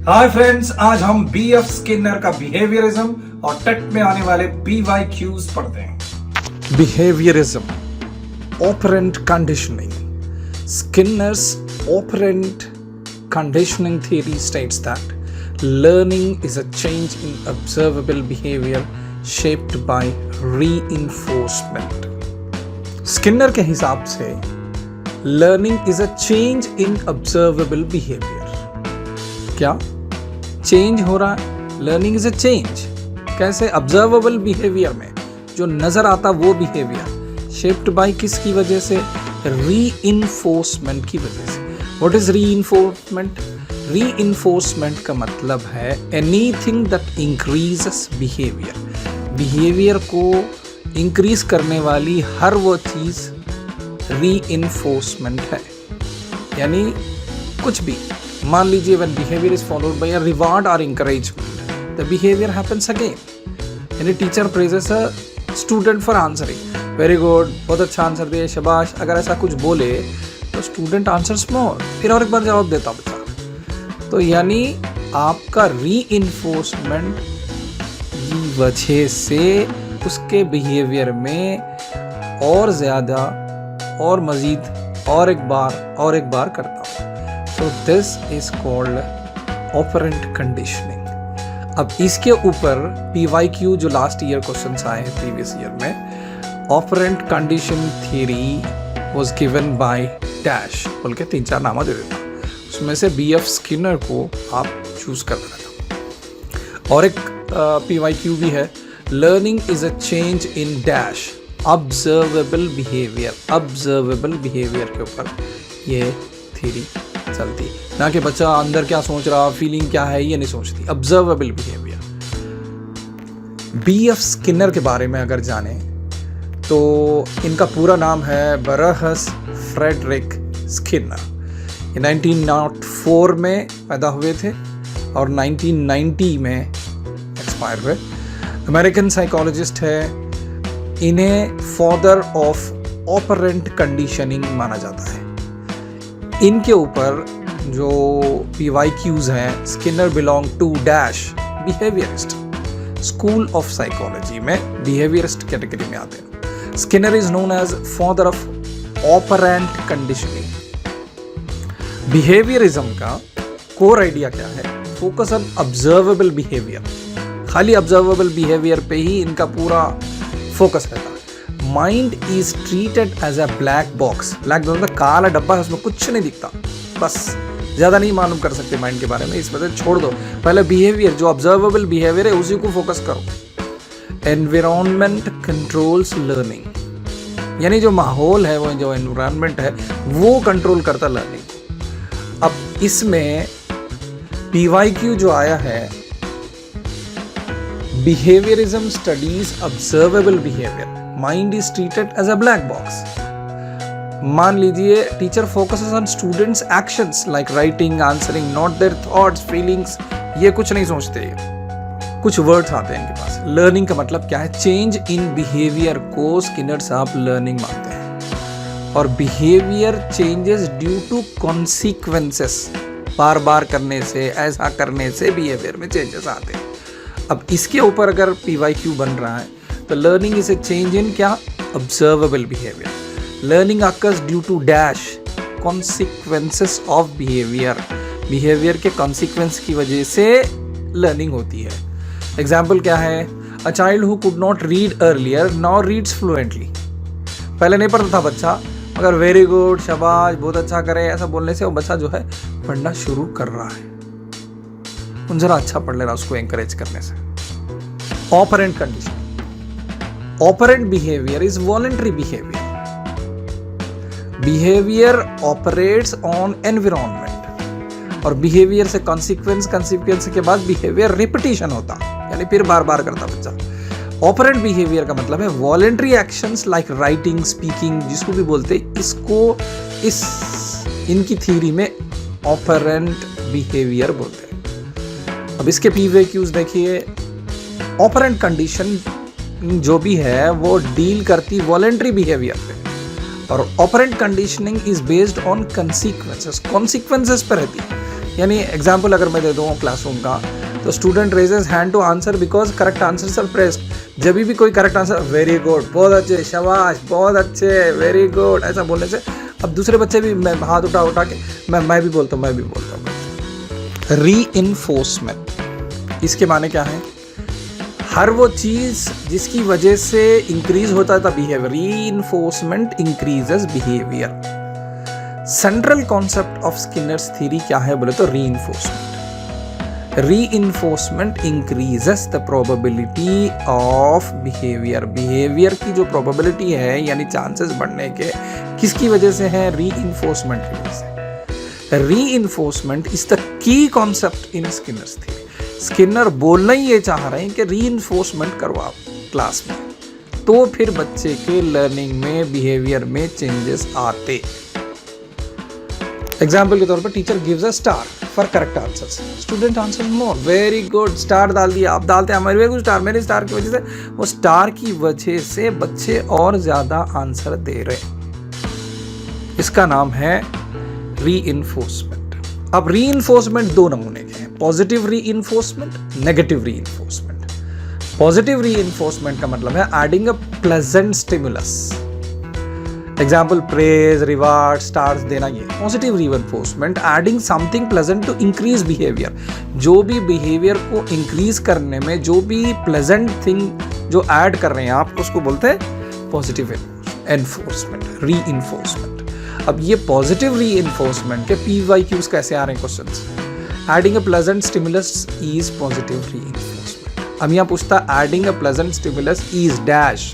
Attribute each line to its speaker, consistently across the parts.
Speaker 1: Hi friends, आज हम BF Skinner का बिहेवियरिज्म और टेट में आने वाले BYQs पढ़ते हैं।
Speaker 2: Behaviorism, operant conditioning. Skinner's operant conditioning theory states that learning is a change in observable behavior shaped by reinforcement. Skinner के हिसाब से learning is a change in observable behavior. क्या चेंज हो रहा है? Learning is a change. कैसे? Observable behaviour में जो नजर आता वो बिहेवियर शेप्ड बाय किसकी वजह से? रीइंफोर्समेंट की वजह से। What is reinforcement? रीइंफोर्समेंट का मतलब है anything that increases behaviour. Behaviour को इंक्रीज करने वाली हर वो चीज रीइंफोर्समेंट है। यानी कुछ भी, मान लीजिए when behavior is followed by a reward or encouragement, the behavior happens again. यानी teacher praises a student for answering, very good, बहुत अच्छा आंसर दिए, शाबाश। अगर ऐसा कुछ बोले तो स्टूडेंट आंसर्स मोर, फिर और एक बार जवाब देता बच्चा। तो यानी आपका रीइंफोर्समेंट की वजह से उसके बिहेवियर में और ज़्यादा और मज़ीद और एक बार करता हूँ। So this is called operant conditioning. अब इसके ऊपर PYQ जो लास्ट ईयर क्वेश्चंस आए हैं प्रीवियस ईयर में, operant condition theory was given by dash बोल के 3-4 नामा दे देता, उसमें से BF स्किनर को आप चूज कर लेना। और एक PYQ भी है, learning is a change in dash observable behavior। observable behavior के ऊपर ये थ्योरी चलती, ना कि बच्चा अंदर क्या सोच रहा, फीलिंग क्या है, ये नहीं सोचती। Observable behaviour. बीएफ स्किनर के बारे में अगर जाने तो इनका पूरा नाम है बरहस फ्रेडरिक स्किनर। ये 1904 में पैदा हुए थे और 1990 में एक्सपायर हुए। अमेरिकन साइकोलॉजिस्ट है। इन्हें फादर ऑफ ऑपरेंट कंडीशनिंग माना जाता है। इनके ऊपर जो PYQs हैं, Skinner belong to dash behaviourist school of psychology में बिहेवियरिस्ट कैटेगरी में आते हैं। Skinner is known as father of operant conditioning. Behaviourism का कोर आइडिया क्या है? Focus on observable behaviour. खाली ऑब्जर्वेबल बिहेवियर पे ही इनका पूरा फोकस रहता है। Mind is treated as a black box. Black box में काला डब्बा है, उसमें कुछ नहीं दिखता, बस ज़्यादा नहीं मालूम कर सकते माइंड के बारे में, इस वजह से छोड़ दो। पहले बिहेवियर, जो ऑब्जर्वेबल बिहेवियर है उसी को फोकस करो। एनवायरमेंट कंट्रोल्स लर्निंग, यानी जो माहौल है, वो जो एनवायरमेंट है वो कंट्रोल करता लर्निंग को। अब इसमें PYQ जो आया है, behaviourism studies observable behaviour, mind is treated as a black box. मान लीजिए teacher focuses on students actions like writing, answering, not their thoughts, feelings, ये कुछ नहीं सोचते। कुछ वर्ड्स आते हैं इनके पास। लर्निंग का मतलब क्या है? चेंज इन बिहेवियर को स्किनर साहब लर्निंग मानते हैं। और behaviour changes due to consequences, बार बार करने से, ऐसा करने से बिहेवियर में चेंजेस आते हैं। अब इसके ऊपर अगर PYQ बन रहा है तो learning is a change in क्या? Observable behaviour. Learning occurs due to dash consequences of behaviour. Behaviour के कॉन्सिक्वेंस की वजह से लर्निंग होती है। एग्जाम्पल क्या है? A child who could not read earlier now reads fluently. पहले नहीं पढ़ता था बच्चा, मगर वेरी गुड, शाबाश, बहुत अच्छा करे, ऐसा बोलने से वो बच्चा जो है पढ़ना शुरू कर रहा है। उन जरा अच्छा पढ़ ले रहा, उसको एंकरेज करने से। Operant condition. Operant behavior is voluntary behavior. Behavior operates on environment. और behavior से consequence के बाद behavior repetition होता, यानी फिर बार बार करता बच्चा। Operant behavior का मतलब है voluntary actions like writing, speaking, जिसको भी बोलते, इसको इनकी थ्योरी में operant behavior बोलते हैं। अब इसके PYQs देखिए। Operant condition जो भी है वो डील करती वॉलेंट्री बिहेवियर पे, और operant conditioning is based on consequences. Consequences पर रहती है। यानी एग्जाम्पल अगर मैं दे दूँ क्लासरूम का, तो student raises hand to answer because correct answers are praised. जब भी कोई करेक्ट आंसर, वेरी गुड, बहुत अच्छे, शाबाश, बहुत अच्छे, वेरी गुड, ऐसा बोलने से अब दूसरे बच्चे भी मैं हाथ उठा के मैं भी बोलता हूँ। रीइंफोर्समेंट, इसके माने क्या है? हर वो चीज जिसकी वजह से इंक्रीज होता था behaviour, reinforcement increases behaviour. Central concept of Skinner's theory क्या है बोले तो reinforcement. Reinforcement increases the probability of behaviour. Behaviour की जो प्रोबेबिलिटी है यानी चांसेस बढ़ने के, किसकी वजह से है? रीइंफोर्समेंट की वजह से। Reinforcement is the key concept in Skinner's theory. Skinner बोलना ही ये चाह रहे हैं कि रीइंफोर्समेंट करो आप क्लास में, तो फिर बच्चे के लर्निंग में, बिहेवियर में चेंजेस आते। एग्जाम्पल के तौर पर teacher gives a star for correct answers, student answers more, very good, star डाल दिया, आप डालते हैं हमारे वेरी स्टार, मेरे स्टार की वजह से, वो स्टार की वजह से बच्चे और ज्यादा आंसर दे रहे। इसका नाम है रीइंफोर्समेंट। अब रीइंफोर्समेंट दो नमूने के हैं, positive reinforcement, negative reinforcement. Positive reinforcement का मतलब है adding a pleasant stimulus. Example praise, reward, stars देना, ये positive reinforcement. Adding something pleasant to increase behaviour. जो भी बिहेवियर को इंक्रीज करने में जो भी प्लेजेंट थिंग जो ऐड कर रहे हैं आप, उसको बोलते हैं पॉजिटिव एनफोर्समेंट, रीइंफोर्समेंट। अब ये पॉजिटिव रीइंफोर्समेंट के PYQs कैसे आ रहे हैं questions? Adding a pleasant stimulus is positive reinforcement. अब यहाँ पूछता adding a pleasant stimulus is dash.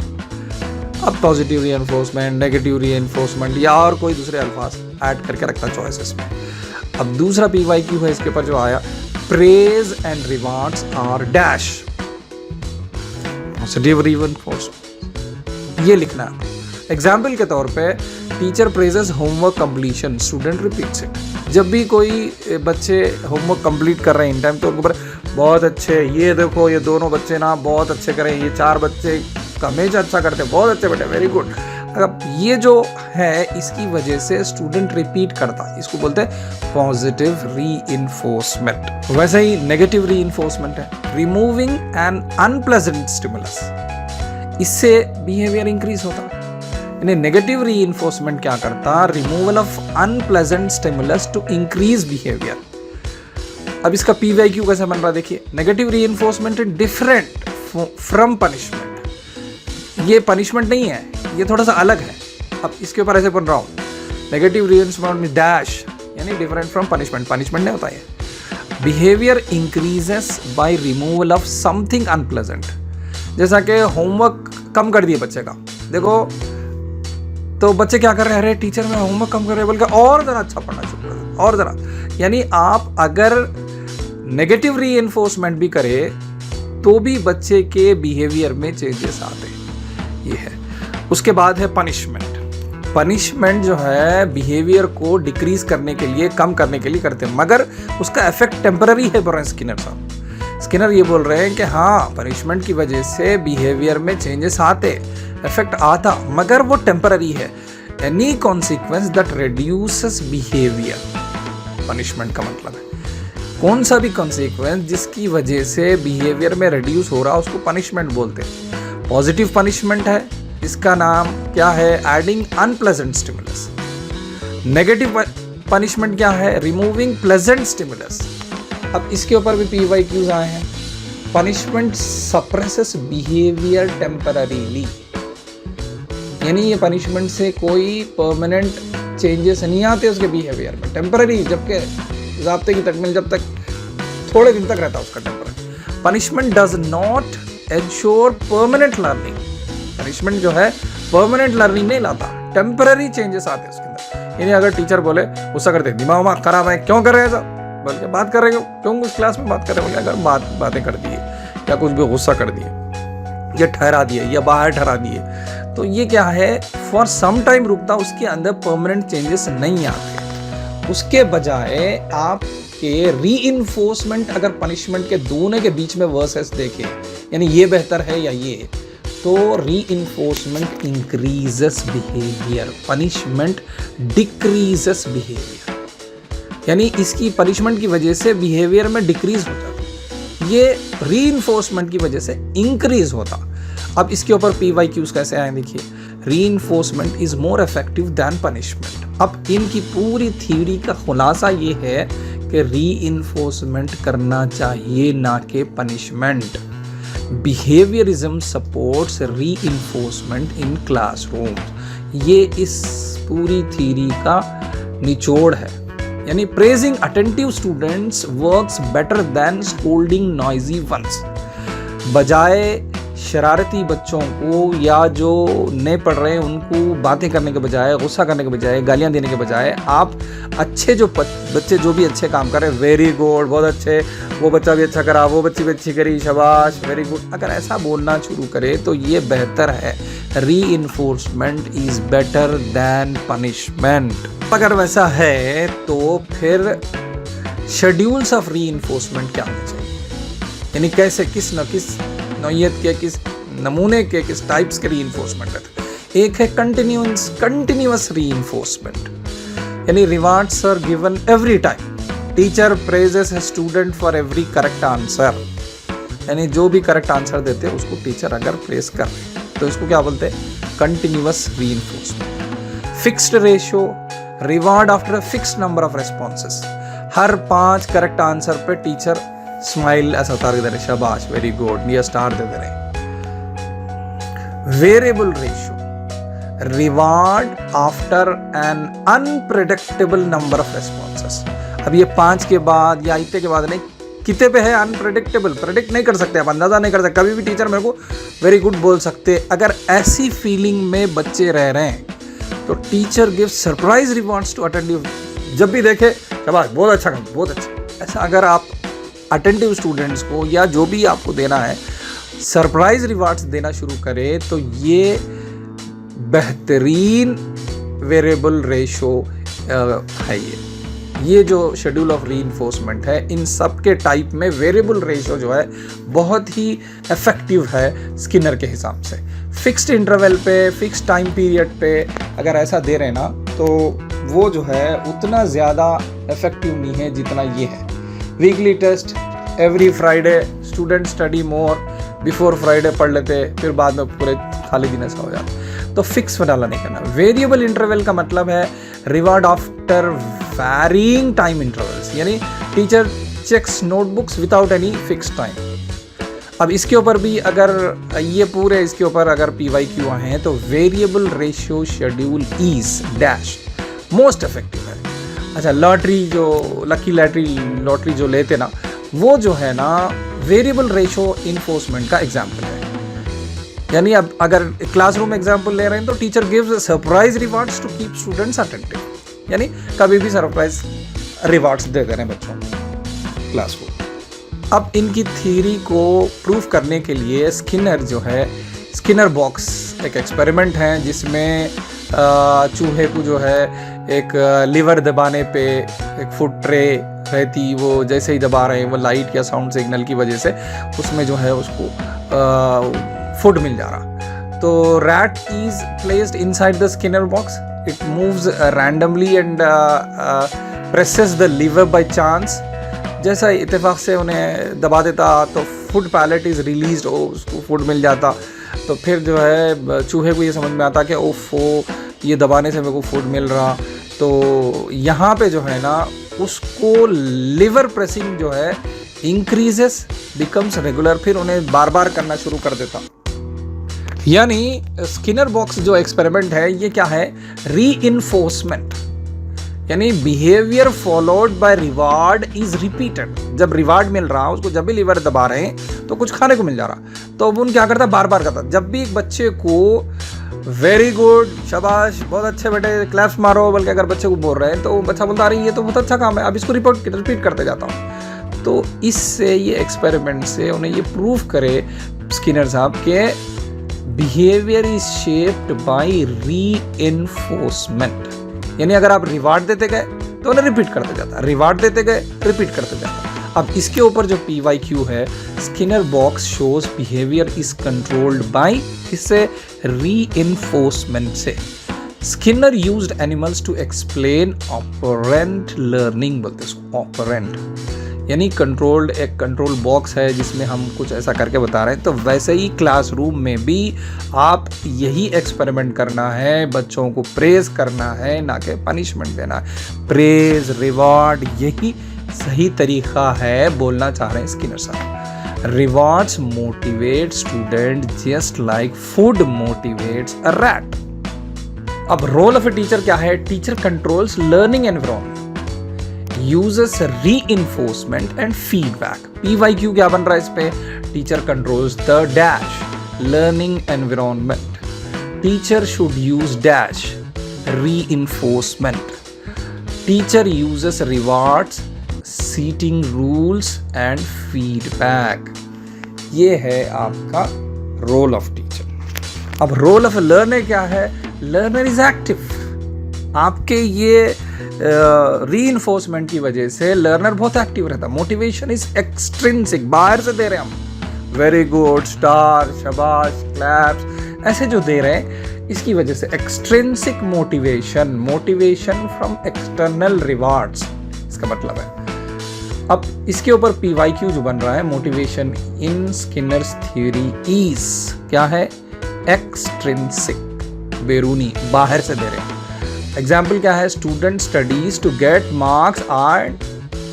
Speaker 2: अब पॉजिटिव रीइंफोर्समेंट, नेगेटिव रीइंफोर्समेंट या और कोई दूसरे अल्फाज ऐड करके रखता चॉइसेस में। अब दूसरा PYQ है इसके ऊपर जो आया, praise and rewards are dash positive reinforcement, ये लिखना है। एग्जाम्पल के तौर पे teacher praises homework completion, student repeats it. जब भी कोई बच्चे होमवर्क कंप्लीट कर रहे हैं इन टाइम, तो उनके ऊपर बहुत अच्छे, ये देखो ये दोनों बच्चे ना बहुत अच्छे करें, ये 4 बच्चे हमेशा अच्छा करते हैं, बहुत अच्छे बेटे, वेरी गुड। अब ये जो है इसकी वजह से स्टूडेंट रिपीट करता है, इसको बोलते हैं पॉजिटिव रीइंफोर्समेंट। वैसे ही नेगेटिव रीइंफोर्समेंट है, रिमूविंग एन अनप्लेजेंट स्टिमुलस, इससे बिहेवियर इंक्रीज होता। यानी नेगेटिव रीइंफोर्समेंट क्या करता? Removal of unpleasant stimulus to increase behaviour. अब इसका PYQ कैसे बन रहा है देखिए, negative reinforcement is different from punishment. ये पनिशमेंट नहीं है, ये थोड़ा सा अलग है। अब इसके ऊपर ऐसे बन रहा हूँ, नेगेटिव रीइंफोर्समेंट में डैश यानी डिफरेंट फ्रॉम पनिशमेंट, पनिशमेंट नहीं होता है। Behaviour increases by removal of something unpleasant. जैसा कि होमवर्क कम कर दिए बच्चे का, देखो तो बच्चे क्या कर रहे हैं, अरे टीचर मैं होमवर्क कम कर रहे हैं बोल के और ज़रा अच्छा पढ़ना शुरू कर दो, और ज़रा। यानी आप अगर नेगेटिव रीइंफोर्समेंट भी करें तो भी बच्चे के बिहेवियर में चेंजेस आते हैं, ये है। उसके बाद है पनिशमेंट। पनिशमेंट जो है बिहेवियर को डिक्रीज करने के लिए, कम करने के लिए करते हैं, मगर उसका इफेक्ट टेम्पररी है। बोल रहे हैं स्किनर साहब, स्किनर ये बोल रहे हैं कि हाँ पनिशमेंट की वजह से बिहेवियर में चेंजेस आते, इफेक्ट आता, मगर वो टेम्पररी है। Any consequence that reduces behaviour, punishment का मतलब है कौन सा भी कॉन्सिक्वेंस जिसकी वजह से बिहेवियर में रिड्यूस हो रहा, उसको पनिशमेंट बोलते हैं। पॉजिटिव पनिशमेंट है, इसका नाम क्या है? Adding unpleasant stimulus. Negative punishment क्या है? Removing pleasant stimulus. अब इसके ऊपर भी PYQs आए हैं। पनिशमेंट सप्रेसेस बिहेवियर टेम्पररीली, यानी ये पनिशमेंट से कोई परमानेंट चेंजेस नहीं आते उसके बिहेवियर में, टेम्पररी, जबकि ज़ाब्ते की तकमील जब तक थोड़े दिन तक रहता है उसका temporary. Punishment does not ensure permanent learning. Punishment जो है परमानेंट लर्निंग नहीं लाता, टेम्पररी चेंजेस आते हैं उसके अंदर। यानी अगर टीचर बोले गुस्सा करते, दिमाग खराब है, क्यों कर रहे हैं सब, बोल के बात कर रहे हो, क्यों उस क्लास में बात कर रहे हो, अगर बातें कर दिए या कुछ भी गुस्सा कर दिए या ठहरा दिए या बाहर ठहरा दिए, तो ये क्या है, फॉर सम टाइम रुकता, उसके अंदर परमानेंट चेंजेस नहीं आते। उसके बजाय आपके रीइंफोर्समेंट, अगर पनिशमेंट के दोनों के बीच में वर्सेस देखें, यानी ये बेहतर है या ये, तो reinforcement increases behaviour, punishment decreases behaviour. यानी इसकी पनिशमेंट की वजह से बिहेवियर में डिक्रीज हो जाता, ये रीइंफोर्समेंट की वजह से इंक्रीज होता। अब इसके ऊपर PYQs कैसे आए देखिए, reinforcement is more effective than punishment. अब इनकी पूरी थ्योरी का खुलासा ये है कि रीइंफोर्समेंट करना चाहिए ना कि punishment. Behaviourism supports reinforcement in classroom, ये इस पूरी थ्योरी का निचोड़ है। यानी praising attentive students works better than scolding noisy ones. बजाय शरारती बच्चों को या जो नहीं पढ़ रहे हैं उनको बातें करने के बजाय, गुस्सा करने के बजाय, गालियां देने के बजाय आप अच्छे जो बच्चे जो भी अच्छे काम कर रहे हैं, वेरी गुड, बहुत अच्छे, वो बच्चा भी अच्छा करा, वो बच्ची भी अच्छी करी, शाबाश, वेरी गुड, अगर ऐसा बोलना शुरू करे तो ये बेहतर है। Reinforcement is better than punishment. अगर वैसा है तो फिर शेड्यूल्स ऑफ रीइंफोर्समेंट क्या होने चाहिए, यानी कैसे, किस नौइयत के, किस नमूने के, किस टाइप्स के रीइंफोर्समेंट है। एक है कंटिन्यूअस रीइंफोर्समेंट, यानी rewards are given every time, teacher praises a student for every correct answer, यानी जो भी करेक्ट आंसर देते हैं उसको टीचर अगर प्रेज कर रहे हैं तो इसको क्या बोलते हैं, continuous reinforcement. Fixed ratio, reward after a fixed number of responses, हर 5 करेक्ट आंसर पे टीचर स्माइल ऐसा उतार के दे रहे, शाबाश, वेरी गुड, ये स्टार दे रहे। Variable ratio, reward after an unpredictable number of responses. अब ये 5 के बाद या इतने के बाद नहीं, कितने पे है अनप्रेडिक्टेबल, प्रेडिक्ट नहीं कर सकते, आप अंदाजा नहीं कर सकते, कभी भी टीचर मेरे को वेरी गुड बोल सकते। अगर ऐसी फीलिंग में बच्चे रह रहे हैं तो teacher give surprise rewards to attentive, जब भी देखे शाबाश, बहुत अच्छा काम, बहुत अच्छा। ऐसा अगर आप अटेंटिव स्टूडेंट्स को या जो भी आपको देना है सरप्राइज रिवार्ड्स देना शुरू करें तो ये बेहतरीन वेरिएबल रेशो है। ये जो शेड्यूल ऑफ रीइंफोर्समेंट है, इन सब के टाइप में वेरिएबल रेशो जो है बहुत ही इफेक्टिव है स्किनर के हिसाब से। फिक्स्ड इंटरवल पे, फिक्स्ड टाइम पीरियड पे अगर ऐसा दे रहे ना तो वो जो है उतना ज़्यादा इफेक्टिव नहीं है जितना ये है। Weekly test every Friday, student study more, before Friday पढ़ लेते, फिर बाद में पूरे खाली दिन ऐसा हो जाता, तो फिक्स वाला नहीं करना। वेरिएबल इंटरवल का मतलब है reward after varying time intervals, यानी teacher checks notebooks without any fix time. अब इसके ऊपर भी अगर ये पूरे इसके ऊपर अगर PYQ हैं तो variable ratio schedule is dash most effective है। अच्छा, लॉटरी जो लकी लॉटरी जो लेते ना, वो जो है ना वेरिएबल रेशियो इन्फोर्समेंट का एग्जाम्पल है। यानी अब अगर क्लासरूम एग्जाम्पल ले रहे हैं तो teacher gives surprise rewards to keep students attentive, यानी कभी भी सरप्राइज रिवार्ड्स दे रहे हैं बच्चों को क्लास को। अब इनकी थ्योरी को प्रूव करने के लिए स्किनर जो है, स्किनर बॉक्स एक एक्सपेरिमेंट है जिसमें चूहे को जो है एक लीवर दबाने पे एक फूड ट्रे रहती, वो जैसे ही दबा रहे हैं वो लाइट या साउंड सिग्नल की वजह से उसमें जो है उसको फूड मिल जा रहा। तो rat is placed inside the Skinner box, it moves randomly and presses the lever by chance. जैसा इत्तेफाक से उन्हें दबा देता तो फूड पैलेट इज रिलीज्ड, उसको फूड मिल जाता। तो फिर जो है चूहे को ये समझ में आता कि ओफो, ये दबाने से मेरे को फूड मिल रहा। तो यहाँ पे जो है ना उसको लिवर प्रेसिंग जो है इंक्रीजेस, बिकम्स रेगुलर, फिर उन्हें बार बार करना शुरू कर देता। यानी स्किनर बॉक्स जो एक्सपेरिमेंट है ये क्या है, रीइंफोर्समेंट, यानी behaviour followed by reward is repeated. जब रिवार्ड मिल रहा उसको, जब भी लीवर दबा रहे हैं तो कुछ खाने को मिल जा रहा, तो अब उन क्या करता, बार बार करता। जब भी एक बच्चे को वेरी गुड, शाबाश, बहुत अच्छे बेटे, क्लैप्स मारो, बल्कि अगर बच्चे को बोल रहे हैं तो बच्चा बोलता रही, ये तो बहुत अच्छा काम है, अब इसको रिपीट करते जाता हूँ। तो इससे ये एक्सपेरिमेंट से उन्हें ये प्रूव करे स्किनर साहब के behaviour is shaped by reinforcement, यानी अगर आप रिवार्ड देते गए तो उन्हें रिपीट करते जाता, रिवार्ड देते गए रिपीट करते जाता। अब इसके ऊपर जो PYQ है, Skinner box shows behaviour is controlled by, इससे रीइंफोर्समेंट से, Skinner used animals to explain operant learning, बोलते हैं ऑपरेंट, यानी कंट्रोल्ड, एक कंट्रोल बॉक्स है जिसमें हम कुछ ऐसा करके बता रहे हैं। तो वैसे ही क्लासरूम में भी आप यही एक्सपेरिमेंट करना है, बच्चों को प्रेज करना है, ना कि पनिशमेंट देना है। प्रेज, रिवॉर्ड, यही सही तरीका है, बोलना चाह रहे हैं स्किनर साहब। Rewards motivate student just like food motivates a rat. अब रोल ऑफ ए टीचर क्या है? Teacher controls learning environment, uses reinforcement and feedback. PYQ क्या बन रहा है इस पे? Teacher controls the dash learning environment. Teacher should use dash reinforcement. Teacher uses rewards, seating rules and feedback. ये है आपका role of teacher. अब role of a learner क्या है? Learner is active. आपके ये रीइंफोर्समेंट की वजह से लर्नर बहुत एक्टिव रहता है। मोटिवेशन इज एक्सट्रिंसिक, बाहर से दे रहे हैं हम, वेरी गुड, स्टार, शाबाश, क्लैप्स, ऐसे जो दे रहे हैं, इसकी वजह से extrinsic motivation, motivation from external rewards, इसका मतलब है। अब इसके ऊपर PYQ जो बन रहा है, motivation in Skinner's theory is क्या है? एक्सट्रिंसिक, बैरूनी, बाहर से दे रहे हैं। एग्जाम्पल क्या है? Student studies to get marks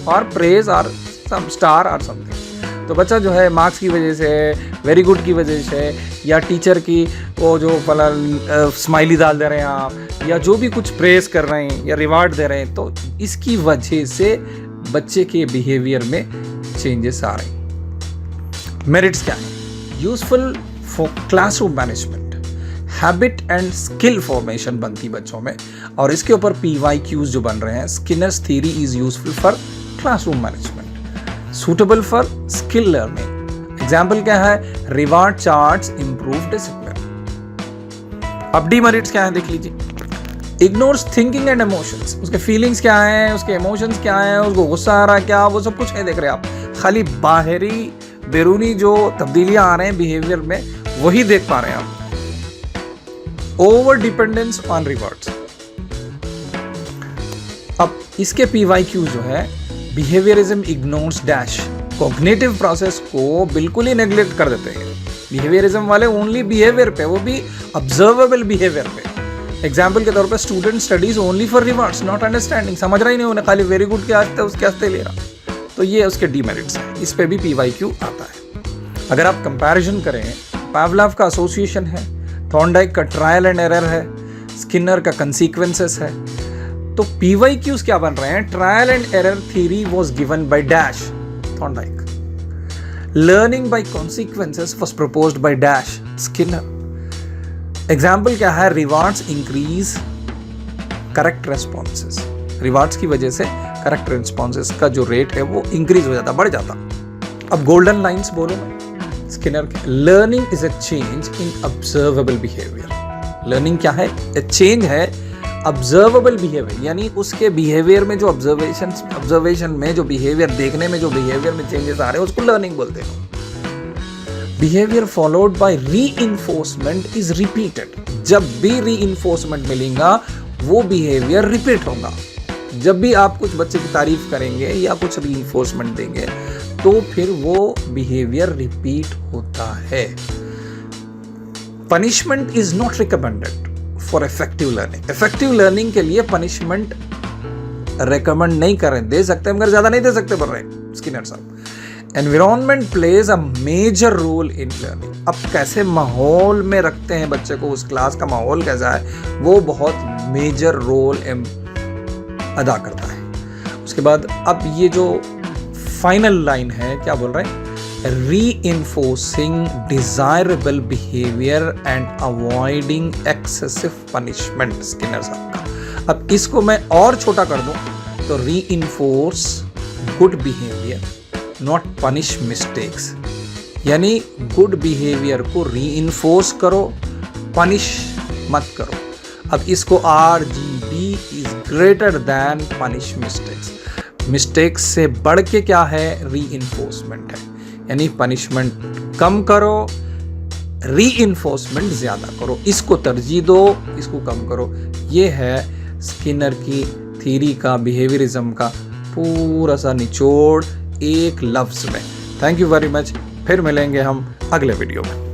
Speaker 2: और प्रेज और सम स्टार और समथिंग। तो बच्चा जो है मार्क्स की वजह से, वेरी गुड की वजह से, या टीचर की वो जो स्माइली डाल दे रहे हैं आप, या जो भी कुछ प्रेज कर रहे हैं या रिवार्ड दे रहे हैं, तो इसकी वजह से बच्चे के बिहेवियर में चेंजेस आ रहे हैं। मेरिट्स क्या है? Useful for classroom management, habit and skill formation बनती बच्चों में, और इसके ऊपर PYQs जो बन रहे हैं, Skinner's theory is useful for classroom management, suitable for skill learning. Example क्या है? Reward charts improve discipline. अब डीमेरिट्स क्या है देख लीजिए। इग्नोर्स थिंकिंग एंड इमोशंस, उसके फीलिंग्स क्या हैं, उसके इमोशंस क्या हैं, उसको गुस्सा आ रहा है क्या, वो सब कुछ नहीं देख रहे आप, खाली बाहरी बैरूनी जो तब्दीलियां आ रहे हैं बिहेवियर में, वही देख पा रहे हैं आप। Over dependence on rewards. अब इसके PYQ जो है, behaviourism ignores dash, cognitive process को बिल्कुल ही नेग्लेक्ट कर देते हैं बिहेवियरिज्म वाले, ओनली बिहेवियर पे, वो भी ऑब्जर्वेबल बिहेवियर पे। एग्जाम्पल के तौर पे student studies only for rewards not understanding, समझ रहा ही नहीं उन्हें, खाली वेरी गुड के आस्ते उसके आस्ते ले रहा। तो ये उसके डीमेरिट्स हैं, इस पे भी PYQ आता है। अगर आप कंपैरिजन करें, पावलोव का एसोसिएशन है, थॉर्नडाइक का ट्रायल एंड एरर है, स्किनर का कंसीक्वेंसेस है, तो PYQs क्या बन रहे हैं? Trial and error theory was given by dash, Thorndike. Learning by consequences was proposed by dash, Skinner. Example क्या है? Rewards increase correct responses, rewards की वजह से करेक्ट रेस्पॉन्सेस का जो रेट है वो इंक्रीज हो जाता, बढ़ जाता। अब गोल्डन लाइंस बोलो स्किनर के, learning is a change in observable behaviour. Learning क्या है? ए चेंज है ऑब्जर्वेबल बिहेवियर, यानी उसके बिहेवियर में जो ऑब्जर्वेशन में जो बिहेवियर, देखने में जो बिहेवियर में चेंजेस आ रहे हैं, उसको लर्निंग बोलते हैं। Behaviour followed by reinforcement is repeated, जब भी रीइंफोर्समेंट मिलेगा वो बिहेवियर रिपीट होगा। जब भी आप कुछ बच्चे की तारीफ करेंगे या कुछ रीइंफोर्समेंट देंगे, तो फिर वो बिहेवियर रिपीट होता है। Punishment is not recommended for effective learning. Effective learning के लिए पनिशमेंट रेकमेंड नहीं करें, दे सकते हैं मगर ज्यादा नहीं दे सकते, बोल रहे हैं स्किनर साहब। Environment plays a major role in learning. अब कैसे माहौल में रखते हैं बच्चे को, उस क्लास का माहौल कैसा है, वो बहुत मेजर रोल अदा करता है। उसके बाद अब ये जो फाइनल लाइन है, क्या बोल रहे हैं? reinforcing desirable behavior and avoiding excessive punishment, Skinner साहब का। अब इसको मैं और छोटा कर दूं तो reinforce good behavior not punish mistakes, यानी गुड बिहेवियर को reinforce करो, पनिश मत करो। अब इसको RGB is greater than punish mistakes, mistakes से बढ़ के क्या है? रीइंफोर्समेंट है, यानी पनिशमेंट कम करो, रीइंफोर्समेंट ज्यादा करो, इसको तरजीह दो, इसको कम करो। ये है स्किनर की थ्योरी का, बिहेवियरिज्म का पूरा सा निचोड़ एक लफ्ज़ में। Thank you very much. फिर मिलेंगे हम अगले वीडियो में।